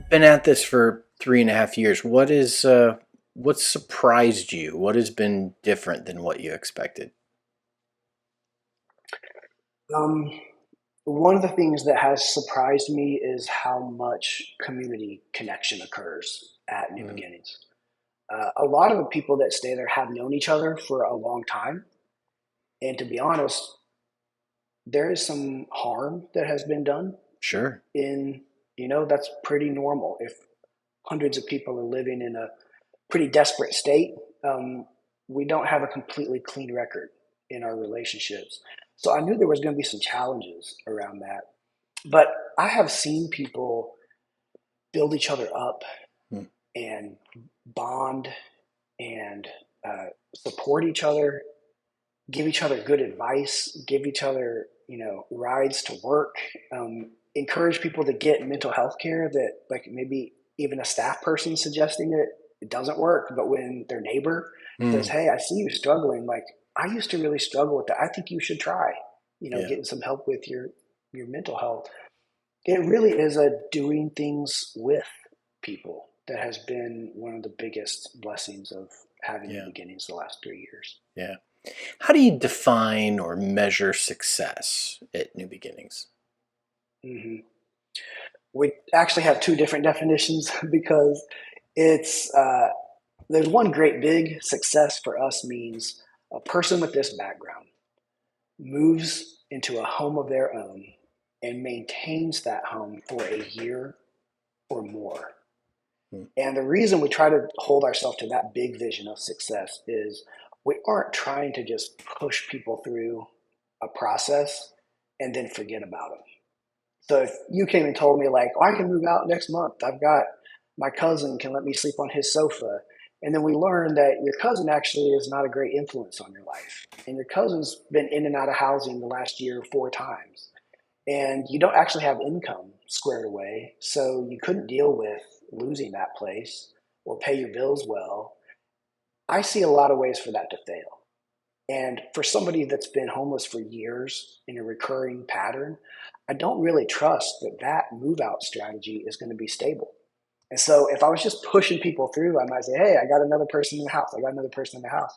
Been at this for 3.5 years. What surprised you? What has been different than what you expected? Um, One of the things that has surprised me is how much community connection occurs at New Mm, Beginnings. A lot of the people that stay there have known each other for a long time. And to be honest, there is some harm that has been done sure. in, that's pretty normal. If hundreds of people are living in a pretty desperate state, um, we don't have a completely clean record in our relationships. So I knew there was going to be some challenges around that. But I have seen people build each other up Mm, and bond and support each other, give each other good advice, give each other, rides to work, encourage people to get mental health care that, like, maybe even a staff person suggesting it doesn't work. But when their neighbor says, mm, "Hey, I see you struggling. Like, I used to really struggle with that. I think you should try, yeah. getting some help with your mental health." It really is a doing things with people that has been one of the biggest blessings of having New Yeah. Beginnings the last 3 years. Yeah. How do you define or measure success at New Beginnings? hmm We actually have two different definitions because it's there's one great big success for us means a person with this background moves into a home of their own and maintains that home for a year or more. Mm, And the reason we try to hold ourselves to that big vision of success is we aren't trying to just push people through a process and then forget about them. So if you came and told me, like, oh, I can move out next month, I've got my cousin can let me sleep on his sofa. And then we learn that your cousin actually is not a great influence on your life. And your cousin's been in and out of housing the last year 4 times, and you don't actually have income squared away, so you couldn't deal with losing that place or pay your bills well. I see a lot of ways for that to fail. And for somebody that's been homeless for years in a recurring pattern, I don't really trust that that move out strategy is going to be stable. And so if I was just pushing people through, I might say, "Hey, I got another person in the house. I got another person in the house."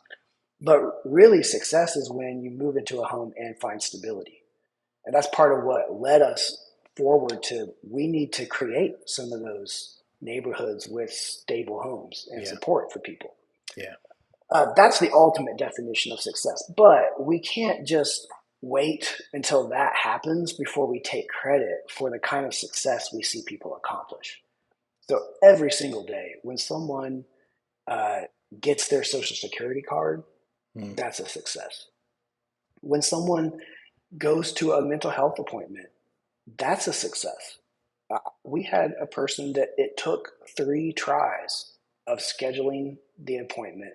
But really, success is when you move into a home and find stability. And that's part of what led us forward to we need to create some of those neighborhoods with stable homes and yeah. support for people. Yeah. That's the ultimate definition of success. But we can't just wait until that happens before we take credit for the kind of success we see people accomplish. So every single day, when someone uh, gets their social security card, Mm, that's a success. When someone goes to a mental health appointment, that's a success. We had a person that it took 3 tries of scheduling the appointment,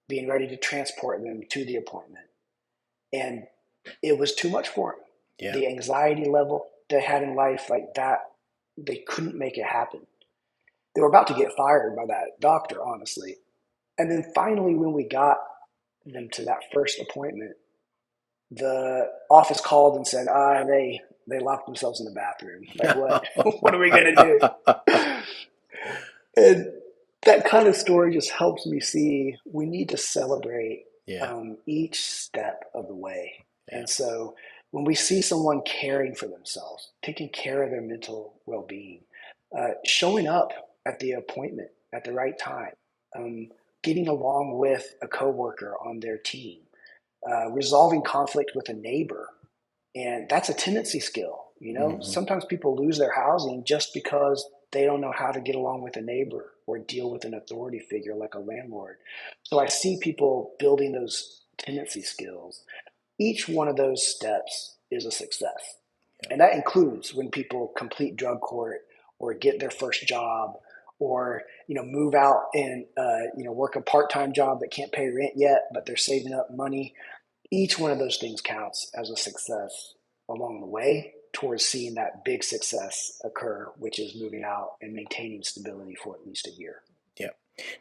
being ready to transport them to the appointment. And it was too much for them. yeah. The anxiety level they had in life, like that, they couldn't make it happen. They were about to get fired by that doctor, honestly. And then finally, when we got them to that first appointment, the office called and said, they locked themselves in the bathroom. Like, what? What are we gonna do? And that kind of story just helps me see we need to celebrate Yeah. each step of the way. Yeah. And so when we see someone caring for themselves, taking care of their mental well being, showing up at the appointment at the right time, um, getting along with a coworker on their team, resolving conflict with a neighbor. And that's a tendency skill. Hmm. Sometimes people lose their housing just because they don't know how to get along with a neighbor or deal with an authority figure like a landlord. So I see people building those tendency skills. Each one of those steps is a success. Yeah. And that includes when people complete drug court or get their first job or move out and work a part-time job that can't pay rent yet, but they're saving up money. Each one of those things counts as a success along the way towards seeing that big success occur, which is moving out and maintaining stability for at least a year. Yeah.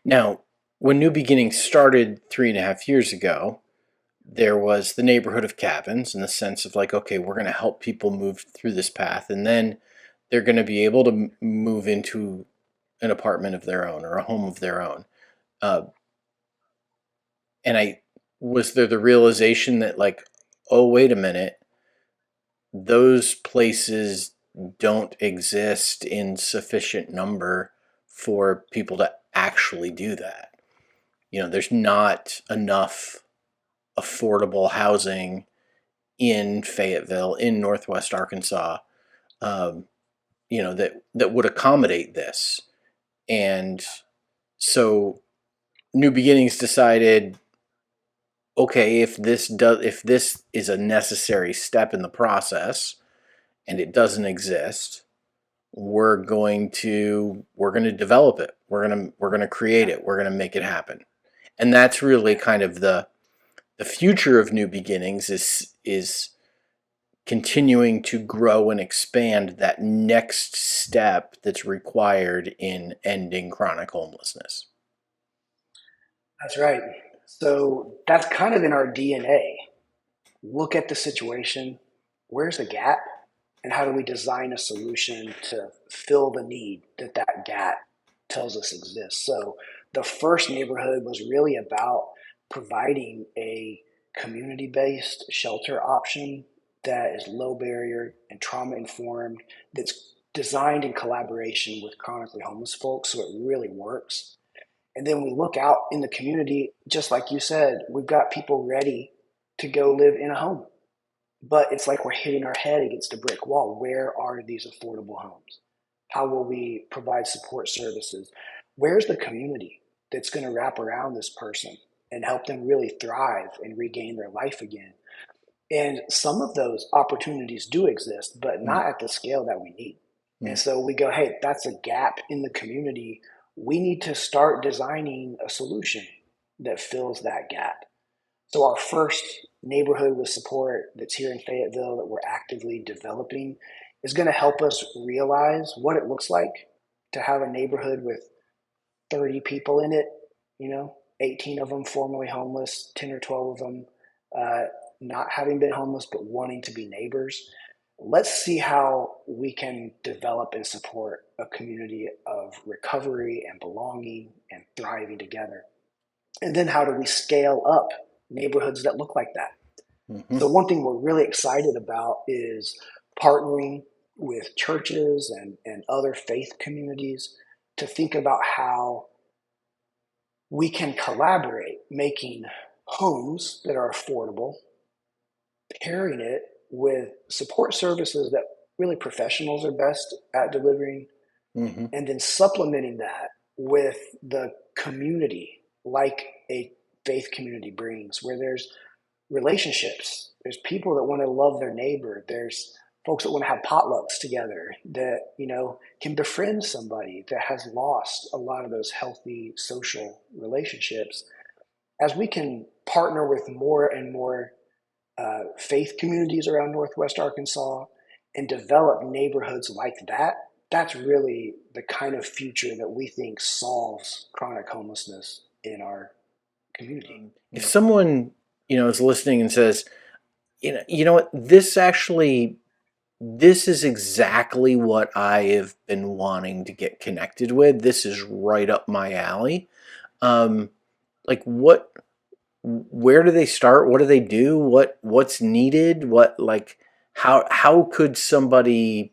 Now, when New Beginnings started 3.5 years ago, there was the neighborhood of cabins in the sense of like, okay, we're going to help people move through this path, and then they're going to be able to move into an apartment of their own or a home of their own. Uh, and I was there the realization that like, oh, wait a minute, those places don't exist in sufficient number for people to actually do that. There's not enough affordable housing in Fayetteville, in Northwest Arkansas, um, that would accommodate this. And so New Beginnings decided, okay, if this is a necessary step in the process and it doesn't exist, we're going to develop it. We're going to create it. We're going to make it happen. And that's really kind of the future of New Beginnings is continuing to grow and expand that next step that's required in ending chronic homelessness. That's right. So that's kind of in our DNA. Look at the situation. Where's the gap? And how do we design a solution to fill the need that gap tells us exists? So the first neighborhood was really about providing a community-based shelter option that is low barrier and trauma informed, that's designed in collaboration with chronically homeless folks, so it really works. And then we look out in the community, just like you said, we've got people ready to go live in a home. But it's like we're hitting our head against a brick wall. Where are these affordable homes? How will we provide support services? Where's the community that's going to wrap around this person and help them really thrive and regain their life again? And some of those opportunities do exist, but Mm, not at the scale that we need. And mm, so we go, hey, that's a gap in the community. We need to start designing a solution that fills that gap. So our first neighborhood with support that's here in Fayetteville that we're actively developing is going to help us realize what it looks like to have a neighborhood with 30 people in it, 18 of them formerly homeless, 10 or 12 of them uh, not having been homeless but wanting to be neighbors. Let's see how we can develop and support a community of recovery and belonging and thriving together. And then how do we scale up neighborhoods that look like that? mhm. So one thing we're really excited about is partnering with churches and other faith communities to think about how we can collaborate, making homes that are affordable, pairing it with support services that really professionals are best at delivering, Mhm. and then supplementing that with the community, like a faith community brings, where there's relationships. There's people that want to love their neighbor. There's folks that want to have potlucks together that, can befriend somebody that has lost a lot of those healthy social relationships. As we can partner with more and more faith communities around Northwest Arkansas and develop neighborhoods like that, that's really the kind of future that we think solves chronic homelessness in our community. If someone is listening and says, you know what, this is exactly what I have been wanting to get connected with. This is right up my alley. Um, like where do they start? What do they do? What's needed? How could somebody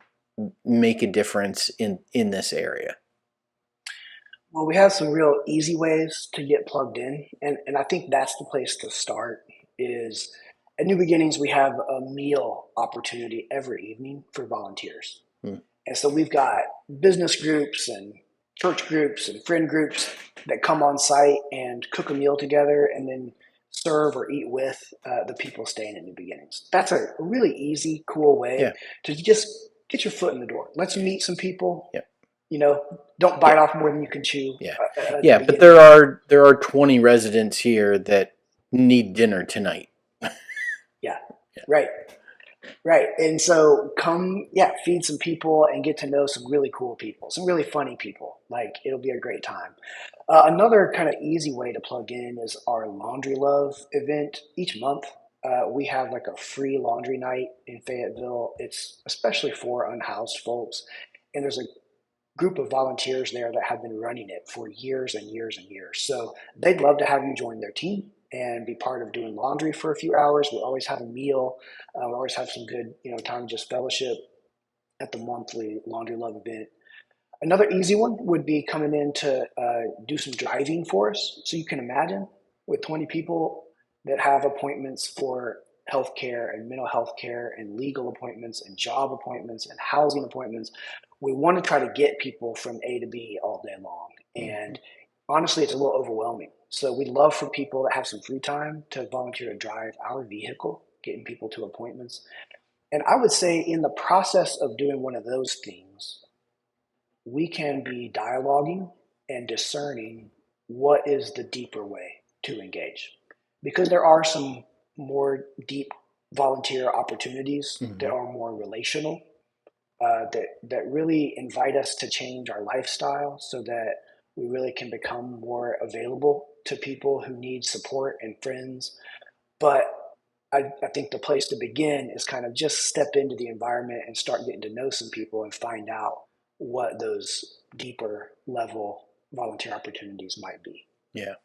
make a difference in this area? Well, we have some real easy ways to get plugged in, and I think that's the place to start. Is at New Beginnings we have a meal opportunity every evening for volunteers, Hmm. and so we've got business groups and church groups and friend groups that come on site and cook a meal together, and then serve or eat with the people staying at New Beginnings. That's a really easy, cool way Yeah, to just get your foot in the door. Let's meet some people. yeah, You know, don't yeah, bite off more than you can chew yeah, at the yeah. But beginning. there are 20 residents here that need dinner tonight. Yeah, Yeah. right, Right. And so come, yeah, feed some people and get to know some really cool people, some really funny people. Like it'll be a great time. Another kind of easy way to plug in is our Laundry Love event each month. We have like a free laundry night in Fayetteville. It's especially for unhoused folks. And there's a group of volunteers there that have been running it for years and years and years. So they'd love to have you join their team and be part of doing laundry for a few hours. We always have a meal. We always have some good, time to just fellowship at the monthly Laundry Love event. Another easy one would be coming in to do some driving for us. So you can imagine with 20 people that have appointments for healthcare and mental health care and legal appointments and job appointments and housing appointments, we want to try to get people from A to B all day long. Mm-hmm. And honestly, it's a little overwhelming. So we'd love for people that have some free time to volunteer to drive our vehicle, getting people to appointments. And I would say in the process of doing one of those things, we can be dialoguing and discerning what is the deeper way to engage. Because there are some more deep volunteer opportunities that Mm-hmm. are more relational, that really invite us to change our lifestyle so that we really can become more available to people who need support and friends. But I think the place to begin is kind of just step into the environment and start getting to know some people and find out what those deeper level volunteer opportunities might be. Yeah.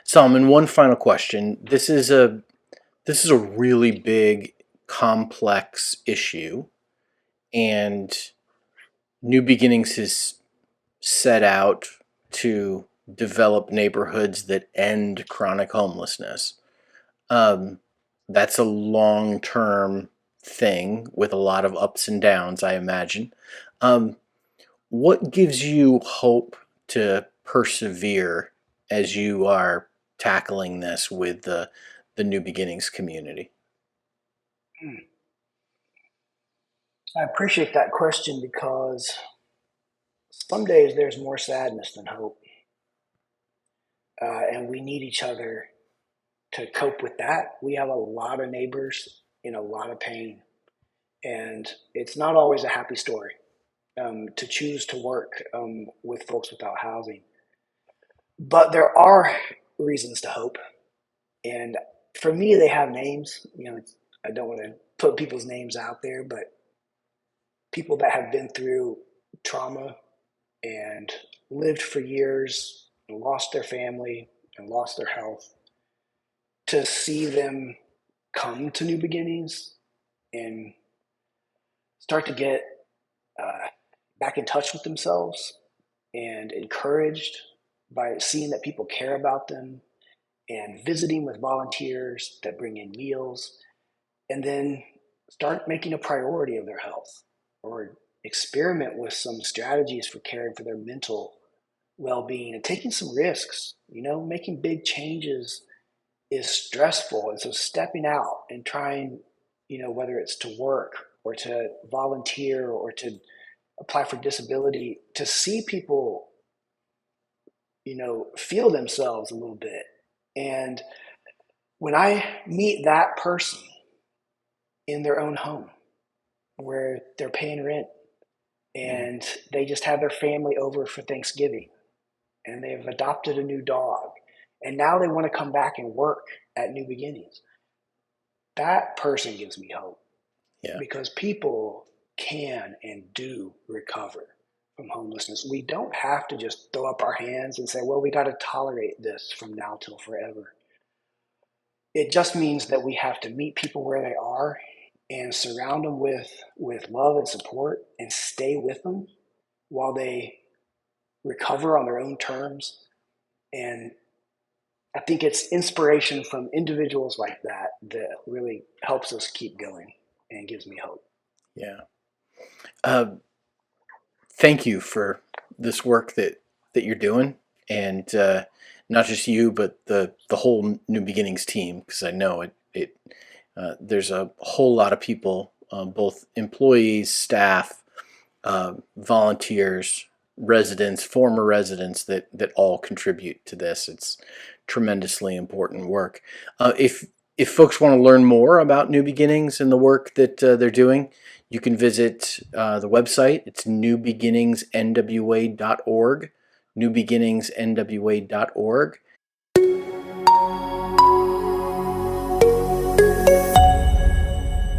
Solomon, one final question. This is a really big, complex issue, and New Beginnings has set out to develop neighborhoods that end chronic homelessness. Um, that's a long-term thing with a lot of ups and downs, I imagine. Um, what gives you hope to persevere as you are tackling this with the New Beginnings community? I appreciate that question because some days there's more sadness than hope, and we need each other to cope with that. We have a lot of neighbors in a lot of pain, and it's not always a happy story to choose to work with folks without housing. But there are reasons to hope, and for me, they have names. I don't want to put people's names out there, but people that have been through trauma and lived for years and lost their family and lost their health, to see them come to New Beginnings and start to get uh, back in touch with themselves and encouraged by seeing that people care about them and visiting with volunteers that bring in meals, and then start making a priority of their health or experiment with some strategies for caring for their mental well-being and taking some risks. Making big changes is stressful, and so stepping out and trying, whether it's to work or to volunteer or to apply for disability, to see people, feel themselves a little bit. And when I meet that person in their own home where they're paying rent Mm. and they just had their family over for Thanksgiving and they've adopted a new dog and now they want to come back and work at New Beginnings, that person gives me hope Yeah. because people can and do recover from homelessness. We don't have to just throw up our hands and say, well, we got to tolerate this from now till forever. It just means that we have to meet people where they are and surround them with love and support and stay with them while they recover on their own terms. And I think it's inspiration from individuals like that that really helps us keep going and gives me hope. Yeah. Uh, Thank you for this work that you're doing, and not just you, but the whole New Beginnings team, because I know it. There's a whole lot of people, both employees, staff, volunteers, residents, former residents that all contribute to this. It's tremendously important work. If If folks want to learn more about New Beginnings and the work that they're doing, you can visit the website. It's newbeginningsnwa.org, newbeginningsnwa.org.